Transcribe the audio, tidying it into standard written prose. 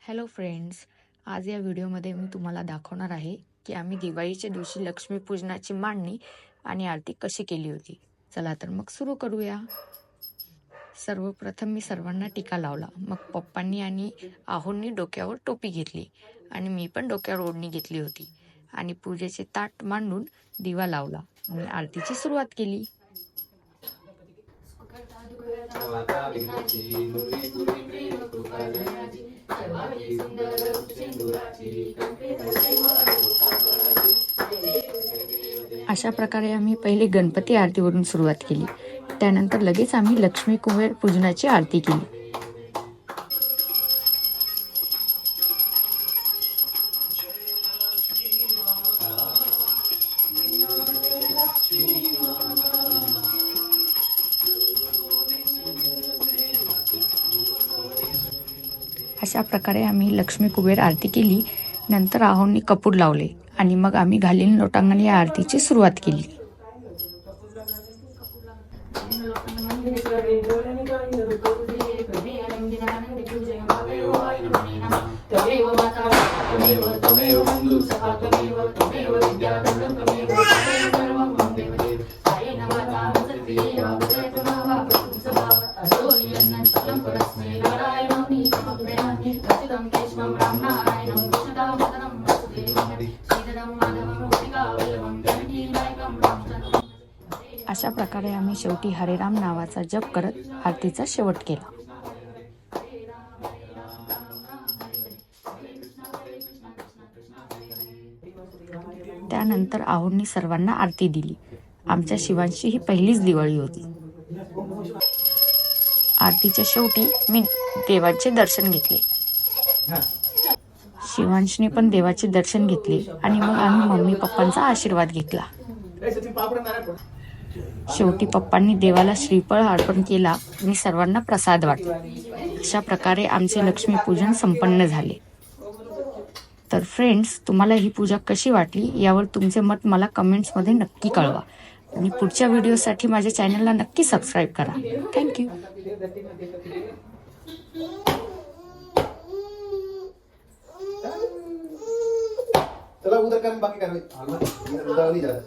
Hello friends, आज या व्हिडिओमध्ये मी तुम्हाला दाखवणार आहे की आम्ही दिवाळीच्या दिवशी लक्ष्मीपूजनाची मांडणी आणि आरती कशी केली होती. चला तर मग सुरू करूया. सर्वप्रथम मी सर्वांना टीका लावला. मग पप्पांनी आणि आहोंनी डोक्यावर टोपी घेतली आणि मी पण डोक्यावर ओढणी घेतली होती आणि पूजेचे ताट मांडून दिवा लावला आणि आरतीची सुरुवात केली. अशा प्रकारे आम्ही पहिले गणपती आरतीवरून सुरुवात केली. त्यानंतर लगेच आम्ही लक्ष्मी कुबेर पूजनाची आरती केली. अशा प्रकारे आम्ही लक्ष्मी कुबेर आरती केली. नंतर आहोंनी कपूर लावले आणि मग आम्ही घालील लोटांगण या आरतीची सुरुवात केली. अशा प्रकारे आम्ही शेवटी हरे राम नावाचा जप करत आरतीचा शेवट केला. त्यानंतर आहोंनी सर्वांना आरती दिली. आमच्या शिवांशी ही पहिलीच दिवाळी होती. आरतीच्या शेवटी मी देवाचे दर्शन घेतले. शिवांशने पण देवाचे दर्शन घेतले आणि मग आम्ही मम्मी पप्पांचा आशीर्वाद घेतला. शेवटी पप्पांनी देवाला श्रीफळ अर्पण केला आणि सर्वांना प्रसाद वाटला. अशा प्रकारे आमचे लक्ष्मीपूजन संपन्न झाले. तर फ्रेंड्स, तुम्हाला ही पूजा कशी वाटली यावर तुमचे मत मला कमेंट्समध्ये नक्की कळवा आणि पुढच्या व्हिडिओसाठी माझ्या चॅनलला नक्की सबस्क्राईब करा. थँक्यू. चला उधर कर, बाकी कर उधर नहीं जा रहा।